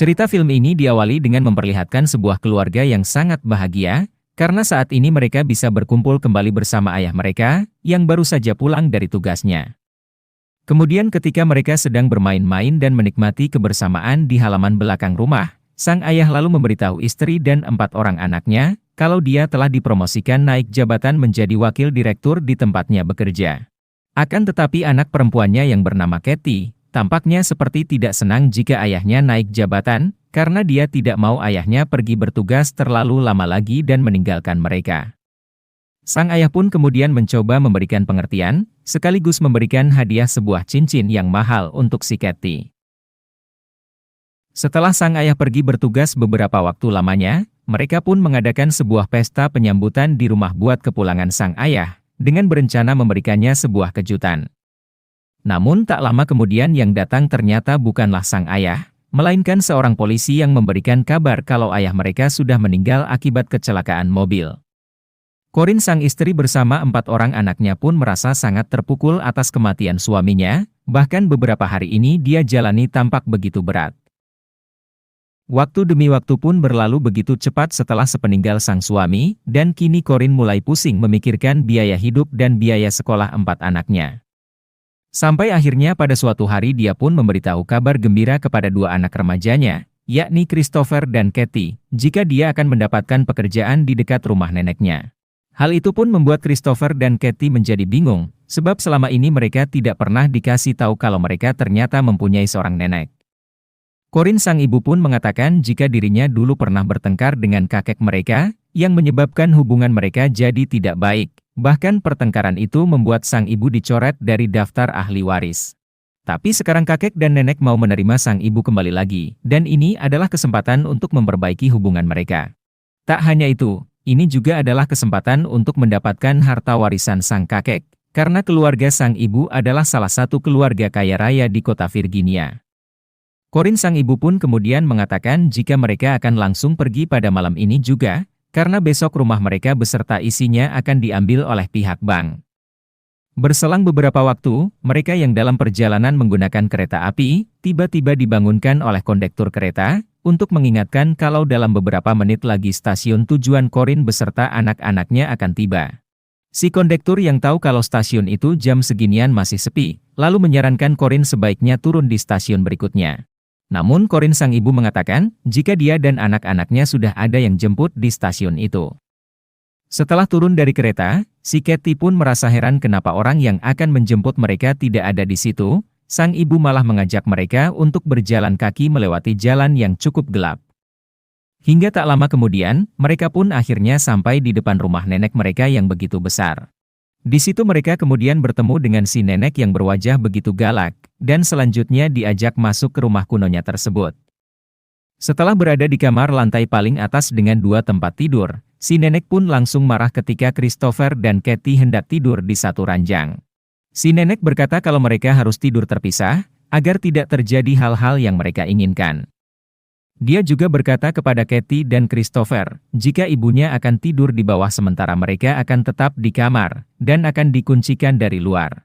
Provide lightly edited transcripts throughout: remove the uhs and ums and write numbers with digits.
Cerita film ini diawali dengan memperlihatkan sebuah keluarga yang sangat bahagia, karena saat ini mereka bisa berkumpul kembali bersama ayah mereka, yang baru saja pulang dari tugasnya. Kemudian ketika mereka sedang bermain-main dan menikmati kebersamaan di halaman belakang rumah, sang ayah lalu memberitahu istri dan 4 orang anaknya, kalau dia telah dipromosikan naik jabatan menjadi wakil direktur di tempatnya bekerja. Akan tetapi anak perempuannya yang bernama Kathy, tampaknya seperti tidak senang jika ayahnya naik jabatan, karena dia tidak mau ayahnya pergi bertugas terlalu lama lagi dan meninggalkan mereka. Sang ayah pun kemudian mencoba memberikan pengertian, sekaligus memberikan hadiah sebuah cincin yang mahal untuk si Kathy. Setelah sang ayah pergi bertugas beberapa waktu lamanya, mereka pun mengadakan sebuah pesta penyambutan di rumah buat kepulangan sang ayah, dengan berencana memberikannya sebuah kejutan. Namun tak lama kemudian yang datang ternyata bukanlah sang ayah, melainkan seorang polisi yang memberikan kabar kalau ayah mereka sudah meninggal akibat kecelakaan mobil. Corinne sang istri bersama 4 orang anaknya pun merasa sangat terpukul atas kematian suaminya, bahkan beberapa hari ini dia jalani tampak begitu berat. Waktu demi waktu pun berlalu begitu cepat setelah sepeninggal sang suami, dan kini Corinne mulai pusing memikirkan biaya hidup dan biaya sekolah 4 anaknya. Sampai akhirnya pada suatu hari dia pun memberitahu kabar gembira kepada 2 anak remajanya, yakni Christopher dan Kathy, jika dia akan mendapatkan pekerjaan di dekat rumah neneknya. Hal itu pun membuat Christopher dan Kathy menjadi bingung, sebab selama ini mereka tidak pernah dikasih tahu kalau mereka ternyata mempunyai seorang nenek. Corinne sang ibu pun mengatakan jika dirinya dulu pernah bertengkar dengan kakek mereka, yang menyebabkan hubungan mereka jadi tidak baik. Bahkan pertengkaran itu membuat sang ibu dicoret dari daftar ahli waris. Tapi sekarang kakek dan nenek mau menerima sang ibu kembali lagi, dan ini adalah kesempatan untuk memperbaiki hubungan mereka. Tak hanya itu, ini juga adalah kesempatan untuk mendapatkan harta warisan sang kakek, karena keluarga sang ibu adalah salah satu keluarga kaya raya di kota Virginia. Corinne sang ibu pun kemudian mengatakan jika mereka akan langsung pergi pada malam ini juga, karena besok rumah mereka beserta isinya akan diambil oleh pihak bank. Berselang beberapa waktu, mereka yang dalam perjalanan menggunakan kereta api, tiba-tiba dibangunkan oleh kondektur kereta, untuk mengingatkan kalau dalam beberapa menit lagi stasiun tujuan Corinne beserta anak-anaknya akan tiba. Si kondektur yang tahu kalau stasiun itu jam seginian masih sepi, lalu menyarankan Corinne sebaiknya turun di stasiun berikutnya. Namun Corinne sang ibu mengatakan, jika dia dan anak-anaknya sudah ada yang jemput di stasiun itu. Setelah turun dari kereta, si Kathy pun merasa heran kenapa orang yang akan menjemput mereka tidak ada di situ. Sang ibu malah mengajak mereka untuk berjalan kaki melewati jalan yang cukup gelap. Hingga tak lama kemudian, mereka pun akhirnya sampai di depan rumah nenek mereka yang begitu besar. Di situ mereka kemudian bertemu dengan si nenek yang berwajah begitu galak, dan selanjutnya diajak masuk ke rumah kunonya tersebut. Setelah berada di kamar lantai paling atas dengan 2 tempat tidur, si nenek pun langsung marah ketika Christopher dan Kathy hendak tidur di satu ranjang. Si nenek berkata kalau mereka harus tidur terpisah, agar tidak terjadi hal-hal yang mereka inginkan. Dia juga berkata kepada Kathy dan Christopher, jika ibunya akan tidur di bawah sementara mereka akan tetap di kamar, dan akan dikuncikan dari luar.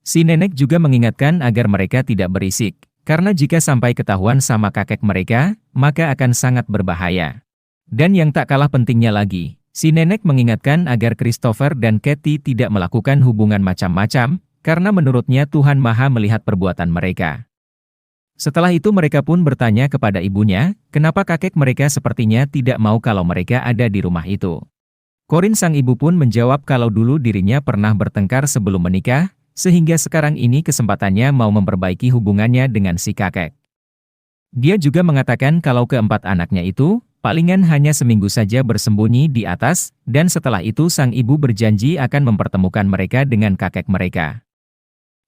Si nenek juga mengingatkan agar mereka tidak berisik, karena jika sampai ketahuan sama kakek mereka, maka akan sangat berbahaya. Dan yang tak kalah pentingnya lagi, si nenek mengingatkan agar Christopher dan Kathy tidak melakukan hubungan macam-macam, karena menurutnya Tuhan Maha melihat perbuatan mereka. Setelah itu mereka pun bertanya kepada ibunya, kenapa kakek mereka sepertinya tidak mau kalau mereka ada di rumah itu. Corinne sang ibu pun menjawab kalau dulu dirinya pernah bertengkar sebelum menikah, sehingga sekarang ini kesempatannya mau memperbaiki hubungannya dengan si kakek. Dia juga mengatakan kalau keempat anaknya itu, palingan hanya seminggu saja bersembunyi di atas, dan setelah itu sang ibu berjanji akan mempertemukan mereka dengan kakek mereka.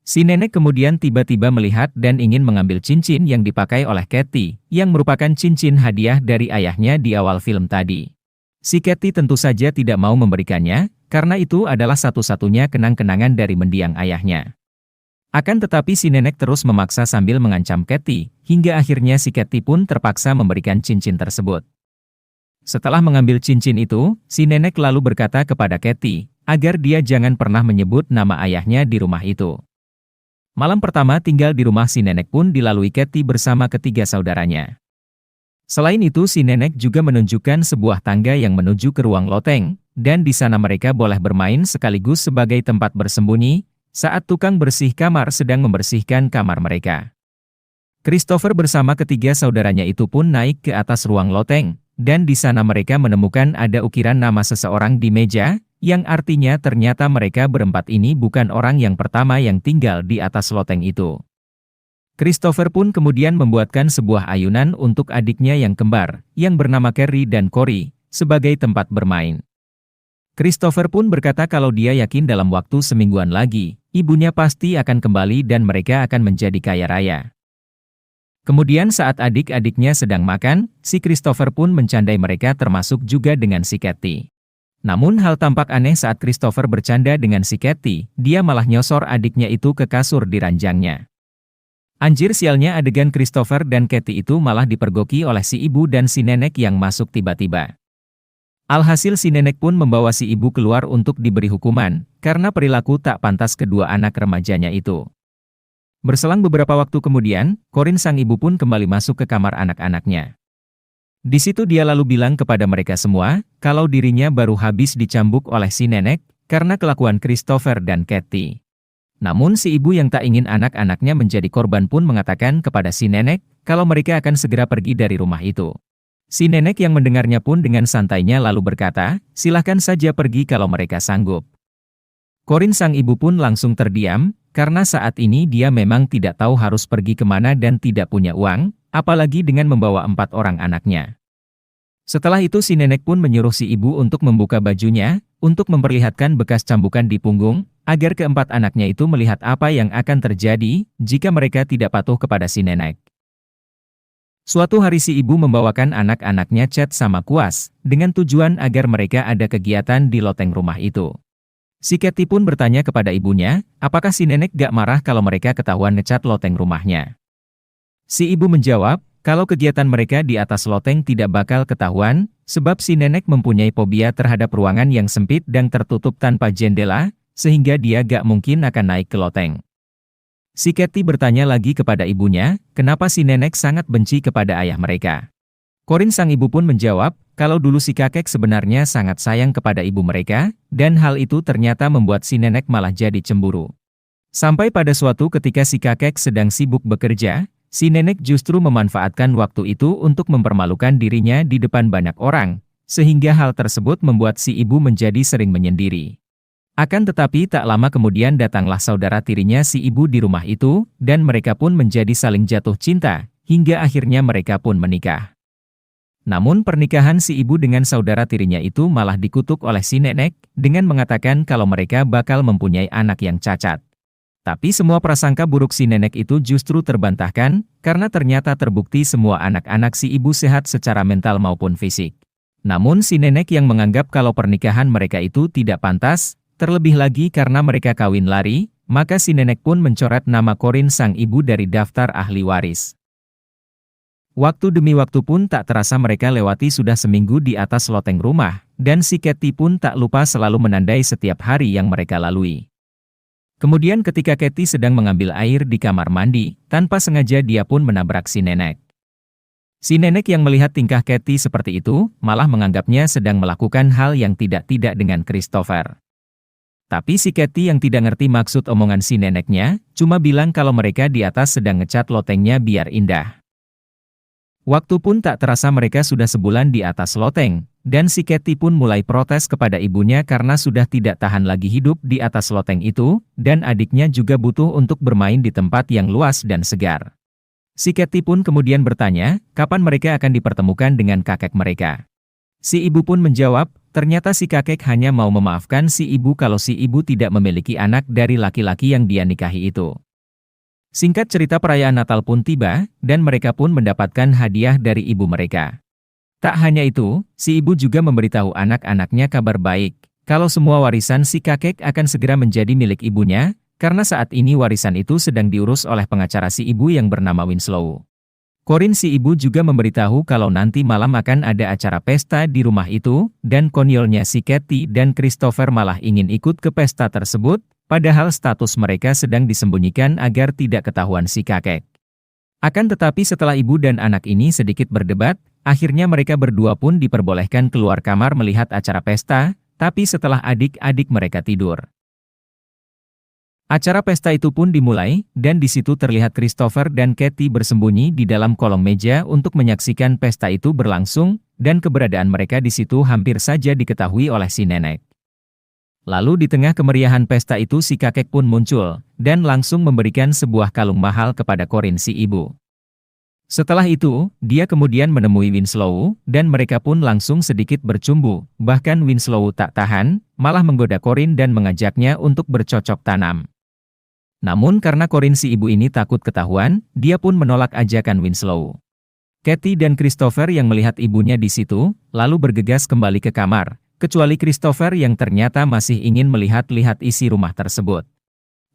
Si nenek kemudian tiba-tiba melihat dan ingin mengambil cincin yang dipakai oleh Kathy, yang merupakan cincin hadiah dari ayahnya di awal film tadi. Si Kathy tentu saja tidak mau memberikannya, karena itu adalah satu-satunya kenang-kenangan dari mendiang ayahnya. Akan tetapi si nenek terus memaksa sambil mengancam Kathy, hingga akhirnya si Kathy pun terpaksa memberikan cincin tersebut. Setelah mengambil cincin itu, si nenek lalu berkata kepada Kathy, agar dia jangan pernah menyebut nama ayahnya di rumah itu. Malam pertama tinggal di rumah si nenek pun dilalui Kathy bersama ketiga saudaranya. Selain itu si nenek juga menunjukkan sebuah tangga yang menuju ke ruang loteng, dan di sana mereka boleh bermain sekaligus sebagai tempat bersembunyi, saat tukang bersih kamar sedang membersihkan kamar mereka. Christopher bersama ketiga saudaranya itu pun naik ke atas ruang loteng, dan di sana mereka menemukan ada ukiran nama seseorang di meja, yang artinya ternyata mereka berempat ini bukan orang yang pertama yang tinggal di atas loteng itu. Christopher pun kemudian membuatkan sebuah ayunan untuk adiknya yang kembar, yang bernama Carrie dan Corey, sebagai tempat bermain. Christopher pun berkata kalau dia yakin dalam waktu semingguan lagi, ibunya pasti akan kembali dan mereka akan menjadi kaya raya. Kemudian saat adik-adiknya sedang makan, si Christopher pun mencandai mereka termasuk juga dengan si Katie. Namun hal tampak aneh saat Christopher bercanda dengan si Katie, dia malah nyosor adiknya itu ke kasur di ranjangnya. Anjir sialnya adegan Christopher dan Katie itu malah dipergoki oleh si ibu dan si nenek yang masuk tiba-tiba. Alhasil si nenek pun membawa si ibu keluar untuk diberi hukuman, karena perilaku tak pantas kedua anak remajanya itu. Berselang beberapa waktu kemudian, Corinne sang ibu pun kembali masuk ke kamar anak-anaknya. Di situ dia lalu bilang kepada mereka semua, kalau dirinya baru habis dicambuk oleh si nenek, karena kelakuan Christopher dan Katie. Namun si ibu yang tak ingin anak-anaknya menjadi korban pun mengatakan kepada si nenek, kalau mereka akan segera pergi dari rumah itu. Si nenek yang mendengarnya pun dengan santainya lalu berkata, silahkan saja pergi kalau mereka sanggup. Corinne sang ibu pun langsung terdiam, karena saat ini dia memang tidak tahu harus pergi kemana dan tidak punya uang, apalagi dengan membawa 4 orang anaknya. Setelah itu si nenek pun menyuruh si ibu untuk membuka bajunya, untuk memperlihatkan bekas cambukan di punggung, agar keempat anaknya itu melihat apa yang akan terjadi, jika mereka tidak patuh kepada si nenek. Suatu hari si ibu membawakan anak-anaknya cat sama kuas, dengan tujuan agar mereka ada kegiatan di loteng rumah itu. Si Katie pun bertanya kepada ibunya, apakah si nenek gak marah kalau mereka ketahuan ngecat loteng rumahnya. Si ibu menjawab, kalau kegiatan mereka di atas loteng tidak bakal ketahuan, sebab si nenek mempunyai fobia terhadap ruangan yang sempit dan tertutup tanpa jendela, sehingga dia gak mungkin akan naik ke loteng. Si Katie bertanya lagi kepada ibunya, kenapa si nenek sangat benci kepada ayah mereka. Corinne sang ibu pun menjawab, kalau dulu si kakek sebenarnya sangat sayang kepada ibu mereka, dan hal itu ternyata membuat si nenek malah jadi cemburu. Sampai pada suatu ketika si kakek sedang sibuk bekerja, si nenek justru memanfaatkan waktu itu untuk mempermalukan dirinya di depan banyak orang, sehingga hal tersebut membuat si ibu menjadi sering menyendiri. Akan tetapi tak lama kemudian datanglah saudara tirinya si ibu di rumah itu, dan mereka pun menjadi saling jatuh cinta, hingga akhirnya mereka pun menikah. Namun pernikahan si ibu dengan saudara tirinya itu malah dikutuk oleh si nenek, dengan mengatakan kalau mereka bakal mempunyai anak yang cacat. Tapi semua prasangka buruk si nenek itu justru terbantahkan, karena ternyata terbukti semua anak-anak si ibu sehat secara mental maupun fisik. Namun si nenek yang menganggap kalau pernikahan mereka itu tidak pantas, terlebih lagi karena mereka kawin lari, maka si nenek pun mencoret nama Corinne sang ibu dari daftar ahli waris. Waktu demi waktu pun tak terasa mereka lewati sudah seminggu di atas loteng rumah, dan si Katie pun tak lupa selalu menandai setiap hari yang mereka lalui. Kemudian ketika Katie sedang mengambil air di kamar mandi, tanpa sengaja dia pun menabrak si nenek. Si nenek yang melihat tingkah Katie seperti itu, malah menganggapnya sedang melakukan hal yang tidak-tidak dengan Christopher. Tapi si Katie yang tidak ngerti maksud omongan si neneknya, cuma bilang kalau mereka di atas sedang ngecat lotengnya biar indah. Waktu pun tak terasa mereka sudah sebulan di atas loteng, dan si Katie pun mulai protes kepada ibunya karena sudah tidak tahan lagi hidup di atas loteng itu, dan adiknya juga butuh untuk bermain di tempat yang luas dan segar. Si Katie pun kemudian bertanya, kapan mereka akan dipertemukan dengan kakek mereka. Si ibu pun menjawab, ternyata si kakek hanya mau memaafkan si ibu kalau si ibu tidak memiliki anak dari laki-laki yang dia nikahi itu. Singkat cerita perayaan Natal pun tiba, dan mereka pun mendapatkan hadiah dari ibu mereka. Tak hanya itu, si ibu juga memberitahu anak-anaknya kabar baik, kalau semua warisan si kakek akan segera menjadi milik ibunya, karena saat ini warisan itu sedang diurus oleh pengacara si ibu yang bernama Winslow. Corinne si ibu juga memberitahu kalau nanti malam akan ada acara pesta di rumah itu, dan konyolnya si Katie dan Christopher malah ingin ikut ke pesta tersebut, padahal status mereka sedang disembunyikan agar tidak ketahuan si kakek. Akan tetapi setelah ibu dan anak ini sedikit berdebat, Akhirnya mereka berdua pun diperbolehkan keluar kamar melihat acara pesta, tapi setelah adik-adik mereka tidur. Acara pesta itu pun dimulai, dan di situ terlihat Christopher dan Katie bersembunyi di dalam kolong meja untuk menyaksikan pesta itu berlangsung, dan keberadaan mereka di situ hampir saja diketahui oleh si nenek. Lalu di tengah kemeriahan pesta itu si kakek pun muncul, dan langsung memberikan sebuah kalung mahal kepada Corin si ibu. Setelah itu, dia kemudian menemui Winslow, dan mereka pun langsung sedikit bercumbu, bahkan Winslow tak tahan, malah menggoda Corin dan mengajaknya untuk bercocok tanam. Namun karena Corin si ibu ini takut ketahuan, dia pun menolak ajakan Winslow. Katie dan Christopher yang melihat ibunya di situ, lalu bergegas kembali ke kamar, kecuali Christopher yang ternyata masih ingin melihat-lihat isi rumah tersebut.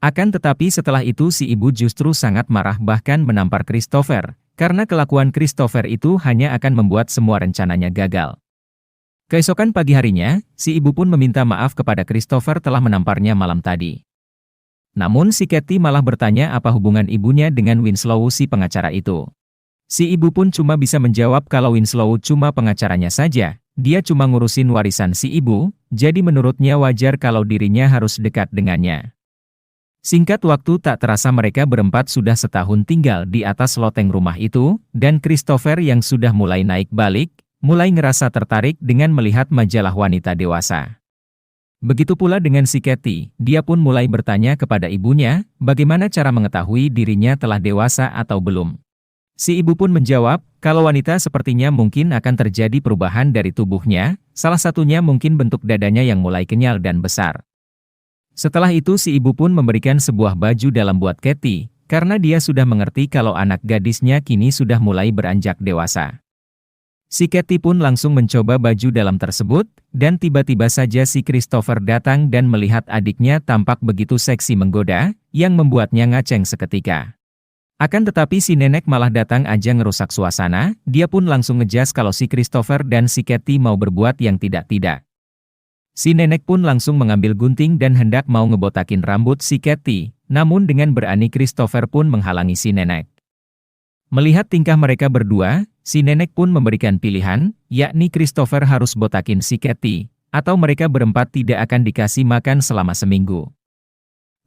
Akan tetapi setelah itu si ibu justru sangat marah bahkan menampar Christopher, karena kelakuan Christopher itu hanya akan membuat semua rencananya gagal. Keesokan pagi harinya, si ibu pun meminta maaf kepada Christopher telah menamparnya malam tadi. Namun si Katie malah bertanya apa hubungan ibunya dengan Winslow si pengacara itu. Si ibu pun cuma bisa menjawab kalau Winslow cuma pengacaranya saja, dia cuma ngurusin warisan si ibu, jadi menurutnya wajar kalau dirinya harus dekat dengannya. Singkat waktu tak terasa mereka berempat sudah setahun tinggal di atas loteng rumah itu, dan Christopher yang sudah mulai naik balik, mulai ngerasa tertarik dengan melihat majalah wanita dewasa. Begitu pula dengan si Katie, dia pun mulai bertanya kepada ibunya, bagaimana cara mengetahui dirinya telah dewasa atau belum. Si ibu pun menjawab, kalau wanita sepertinya mungkin akan terjadi perubahan dari tubuhnya, salah satunya mungkin bentuk dadanya yang mulai kenyal dan besar. Setelah itu si ibu pun memberikan sebuah baju dalam buat Katie, karena dia sudah mengerti kalau anak gadisnya kini sudah mulai beranjak dewasa. Si Katie pun langsung mencoba baju dalam tersebut, dan tiba-tiba saja si Christopher datang dan melihat adiknya tampak begitu seksi menggoda, yang membuatnya ngaceng seketika. Akan tetapi si nenek malah datang aja ngerusak suasana, dia pun langsung ngejas kalau si Christopher dan si Katie mau berbuat yang tidak-tidak. Si nenek pun langsung mengambil gunting dan hendak mau ngebotakin rambut si Katie, namun dengan berani Christopher pun menghalangi si nenek. Melihat tingkah mereka berdua, si nenek pun memberikan pilihan, yakni Christopher harus botakin si Katie, atau mereka berempat tidak akan dikasih makan selama seminggu.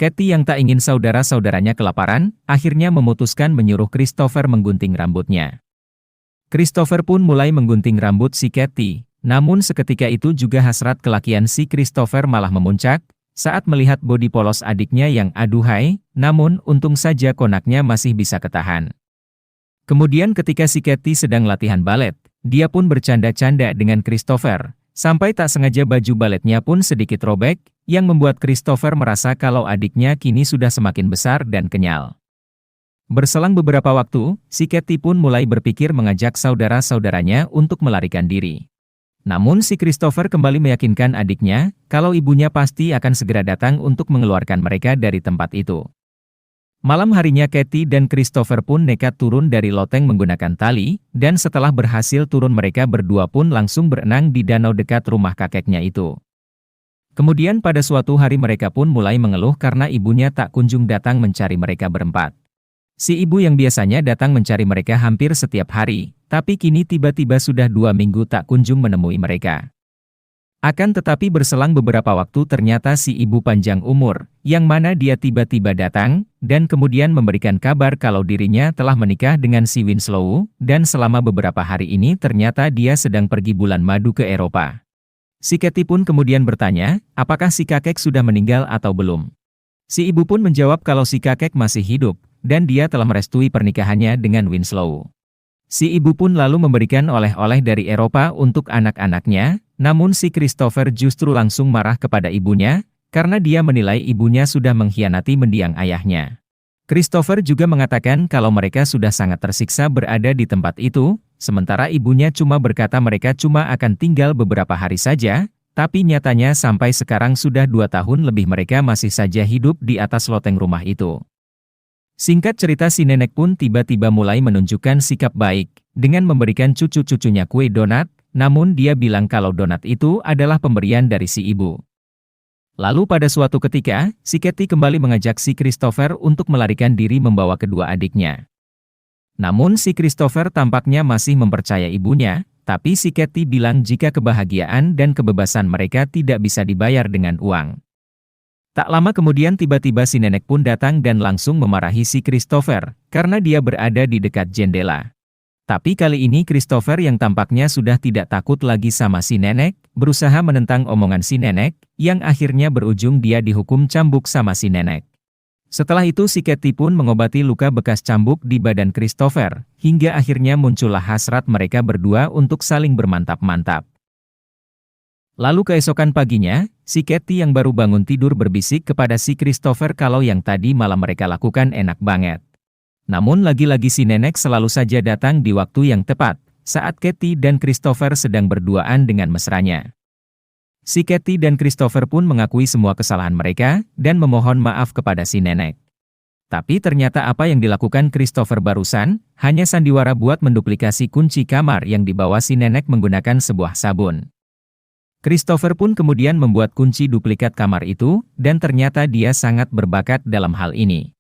Katie yang tak ingin saudara-saudaranya kelaparan, akhirnya memutuskan menyuruh Christopher menggunting rambutnya. Christopher pun mulai menggunting rambut si Katie. Namun seketika itu juga hasrat kelakian si Christopher malah memuncak, saat melihat bodi polos adiknya yang aduhai, namun untung saja konaknya masih bisa ketahan. Kemudian ketika si Katie sedang latihan balet, dia pun bercanda-canda dengan Christopher, sampai tak sengaja baju baletnya pun sedikit robek, yang membuat Christopher merasa kalau adiknya kini sudah semakin besar dan kenyal. Berselang beberapa waktu, si Katie pun mulai berpikir mengajak saudara-saudaranya untuk melarikan diri. Namun si Christopher kembali meyakinkan adiknya, kalau ibunya pasti akan segera datang untuk mengeluarkan mereka dari tempat itu. Malam harinya Katie dan Christopher pun nekat turun dari loteng menggunakan tali, dan setelah berhasil turun mereka berdua pun langsung berenang di danau dekat rumah kakeknya itu. Kemudian pada suatu hari mereka pun mulai mengeluh karena ibunya tak kunjung datang mencari mereka berempat. Si ibu yang biasanya datang mencari mereka hampir setiap hari, tapi kini tiba-tiba sudah 2 minggu tak kunjung menemui mereka. Akan tetapi berselang beberapa waktu ternyata si ibu panjang umur, yang mana dia tiba-tiba datang, dan kemudian memberikan kabar kalau dirinya telah menikah dengan si Winslow, dan selama beberapa hari ini ternyata dia sedang pergi bulan madu ke Eropa. Si Katie pun kemudian bertanya, apakah si kakek sudah meninggal atau belum? Si ibu pun menjawab kalau si kakek masih hidup, dan dia telah merestui pernikahannya dengan Winslow. Si ibu pun lalu memberikan oleh-oleh dari Eropa untuk anak-anaknya, namun si Christopher justru langsung marah kepada ibunya, karena dia menilai ibunya sudah mengkhianati mendiang ayahnya. Christopher juga mengatakan kalau mereka sudah sangat tersiksa berada di tempat itu, sementara ibunya cuma berkata mereka cuma akan tinggal beberapa hari saja, tapi nyatanya sampai sekarang sudah 2 tahun lebih mereka masih saja hidup di atas loteng rumah itu. Singkat cerita si nenek pun tiba-tiba mulai menunjukkan sikap baik, dengan memberikan cucu-cucunya kue donat, namun dia bilang kalau donat itu adalah pemberian dari si ibu. Lalu pada suatu ketika, si Katie kembali mengajak si Christopher untuk melarikan diri membawa kedua adiknya. Namun si Christopher tampaknya masih mempercayai ibunya, tapi si Katie bilang jika kebahagiaan dan kebebasan mereka tidak bisa dibayar dengan uang. Tak lama kemudian tiba-tiba si nenek pun datang dan langsung memarahi si Christopher, karena dia berada di dekat jendela. Tapi kali ini Christopher yang tampaknya sudah tidak takut lagi sama si nenek, berusaha menentang omongan si nenek, yang akhirnya berujung dia dihukum cambuk sama si nenek. Setelah itu si Katie pun mengobati luka bekas cambuk di badan Christopher, hingga akhirnya muncullah hasrat mereka berdua untuk saling bermantap-mantap. Lalu keesokan paginya, si Katie yang baru bangun tidur berbisik kepada si Christopher kalau yang tadi malam mereka lakukan enak banget. Namun lagi-lagi si nenek selalu saja datang di waktu yang tepat, saat Katie dan Christopher sedang berduaan dengan mesranya. Si Katie dan Christopher pun mengakui semua kesalahan mereka, dan memohon maaf kepada si nenek. Tapi ternyata apa yang dilakukan Christopher barusan, hanya sandiwara buat menduplikasi kunci kamar yang dibawa si nenek menggunakan sebuah sabun. Christopher pun kemudian membuat kunci duplikat kamar itu, dan ternyata dia sangat berbakat dalam hal ini.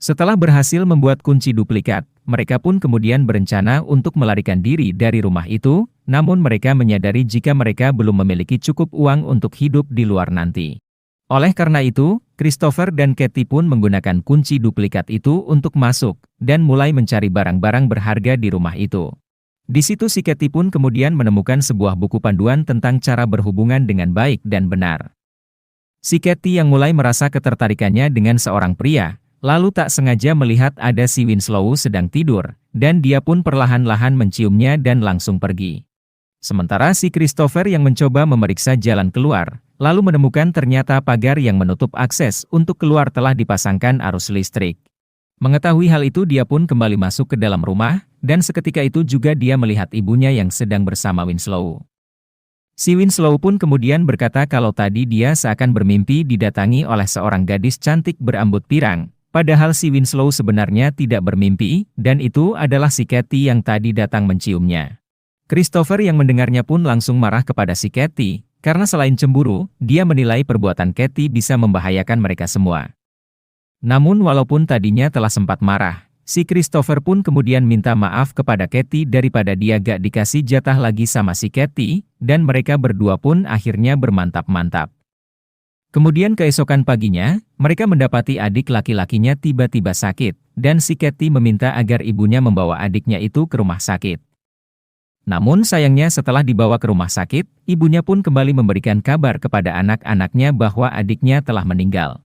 Setelah berhasil membuat kunci duplikat, mereka pun kemudian berencana untuk melarikan diri dari rumah itu, namun mereka menyadari jika mereka belum memiliki cukup uang untuk hidup di luar nanti. Oleh karena itu, Christopher dan Katie pun menggunakan kunci duplikat itu untuk masuk, dan mulai mencari barang-barang berharga di rumah itu. Di situ si Katie pun kemudian menemukan sebuah buku panduan tentang cara berhubungan dengan baik dan benar. Si Katie yang mulai merasa ketertarikannya dengan seorang pria, lalu tak sengaja melihat ada si Winslow sedang tidur, dan dia pun perlahan-lahan menciumnya dan langsung pergi. Sementara si Christopher yang mencoba memeriksa jalan keluar, lalu menemukan ternyata pagar yang menutup akses untuk keluar telah dipasangkan arus listrik. Mengetahui hal itu dia pun kembali masuk ke dalam rumah, dan seketika itu juga dia melihat ibunya yang sedang bersama Winslow. Si Winslow pun kemudian berkata kalau tadi dia seakan bermimpi didatangi oleh seorang gadis cantik berambut pirang. Padahal si Winslow sebenarnya tidak bermimpi, dan itu adalah si Katie yang tadi datang menciumnya. Christopher yang mendengarnya pun langsung marah kepada si Katie, karena selain cemburu, dia menilai perbuatan Katie bisa membahayakan mereka semua. Namun walaupun tadinya telah sempat marah, si Christopher pun kemudian minta maaf kepada Katie daripada dia gak dikasih jatah lagi sama si Katie, dan mereka berdua pun akhirnya bermantap-mantap. Kemudian keesokan paginya, mereka mendapati adik laki-lakinya tiba-tiba sakit, dan si Katie meminta agar ibunya membawa adiknya itu ke rumah sakit. Namun sayangnya setelah dibawa ke rumah sakit, ibunya pun kembali memberikan kabar kepada anak-anaknya bahwa adiknya telah meninggal.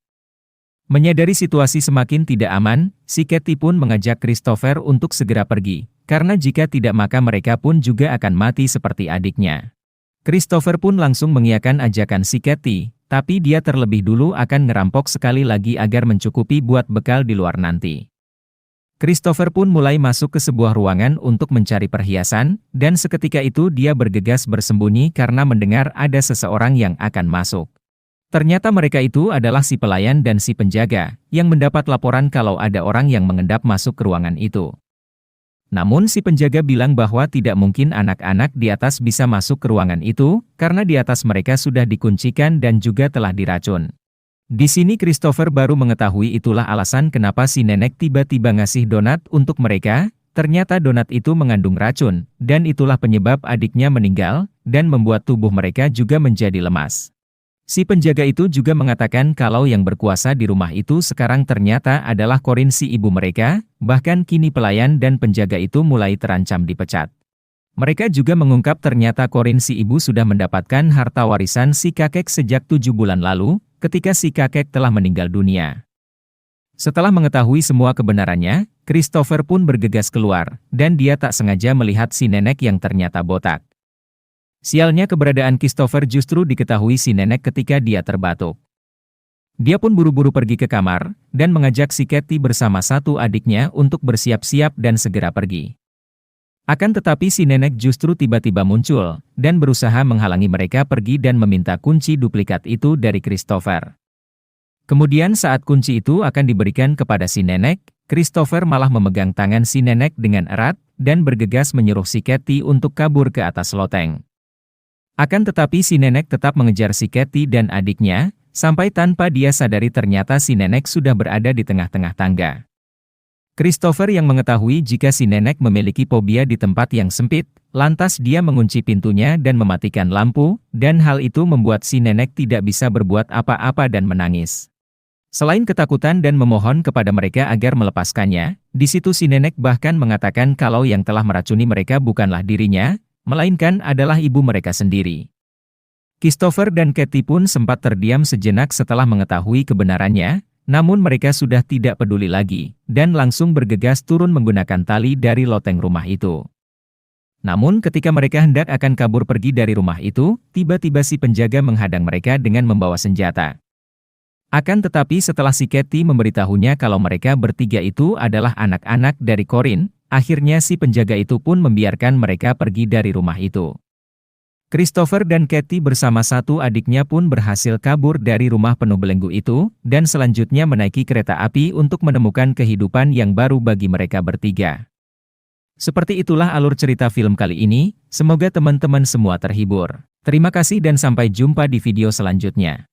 Menyadari situasi semakin tidak aman, si Katie pun mengajak Christopher untuk segera pergi, karena jika tidak maka mereka pun juga akan mati seperti adiknya. Christopher pun langsung mengiyakan ajakan si Katie, tapi dia terlebih dulu akan ngerampok sekali lagi agar mencukupi buat bekal di luar nanti. Christopher pun mulai masuk ke sebuah ruangan untuk mencari perhiasan, dan seketika itu dia bergegas bersembunyi karena mendengar ada seseorang yang akan masuk. Ternyata mereka itu adalah si pelayan dan si penjaga, yang mendapat laporan kalau ada orang yang mengendap masuk ke ruangan itu. Namun si penjaga bilang bahwa tidak mungkin anak-anak di atas bisa masuk ke ruangan itu, karena di atas mereka sudah dikuncikan dan juga telah diracun. Di sini Christopher baru mengetahui itulah alasan kenapa si nenek tiba-tiba ngasih donat untuk mereka, ternyata donat itu mengandung racun, dan itulah penyebab adiknya meninggal, dan membuat tubuh mereka juga menjadi lemas. Si penjaga itu juga mengatakan kalau yang berkuasa di rumah itu sekarang ternyata adalah Corinne si ibu mereka, bahkan kini pelayan dan penjaga itu mulai terancam dipecat. Mereka juga mengungkap ternyata Corinne si ibu sudah mendapatkan harta warisan si kakek sejak 7 bulan lalu, ketika si kakek telah meninggal dunia. Setelah mengetahui semua kebenarannya, Christopher pun bergegas keluar, dan dia tak sengaja melihat si nenek yang ternyata botak. Sialnya keberadaan Christopher justru diketahui si nenek ketika dia terbatuk. Dia pun buru-buru pergi ke kamar, dan mengajak si Katie bersama satu adiknya untuk bersiap-siap dan segera pergi. Akan tetapi si nenek justru tiba-tiba muncul, dan berusaha menghalangi mereka pergi dan meminta kunci duplikat itu dari Christopher. Kemudian saat kunci itu akan diberikan kepada si nenek, Christopher malah memegang tangan si nenek dengan erat, dan bergegas menyuruh si Katie untuk kabur ke atas loteng. Akan tetapi si nenek tetap mengejar si Katie dan adiknya, sampai tanpa dia sadari ternyata si nenek sudah berada di tengah-tengah tangga. Christopher yang mengetahui jika si nenek memiliki fobia di tempat yang sempit, lantas dia mengunci pintunya dan mematikan lampu, dan hal itu membuat si nenek tidak bisa berbuat apa-apa dan menangis. Selain ketakutan dan memohon kepada mereka agar melepaskannya, di situ si nenek bahkan mengatakan kalau yang telah meracuni mereka bukanlah dirinya, melainkan adalah ibu mereka sendiri. Christopher dan Katie pun sempat terdiam sejenak setelah mengetahui kebenarannya, namun mereka sudah tidak peduli lagi, dan langsung bergegas turun menggunakan tali dari loteng rumah itu. Namun ketika mereka hendak akan kabur pergi dari rumah itu, tiba-tiba si penjaga menghadang mereka dengan membawa senjata. Akan tetapi setelah si Katie memberitahunya kalau mereka bertiga itu adalah anak-anak dari Corinne, akhirnya si penjaga itu pun membiarkan mereka pergi dari rumah itu. Christopher dan Katie bersama satu adiknya pun berhasil kabur dari rumah penuh belenggu itu, dan selanjutnya menaiki kereta api untuk menemukan kehidupan yang baru bagi mereka bertiga. Seperti itulah alur cerita film kali ini, semoga teman-teman semua terhibur. Terima kasih dan sampai jumpa di video selanjutnya.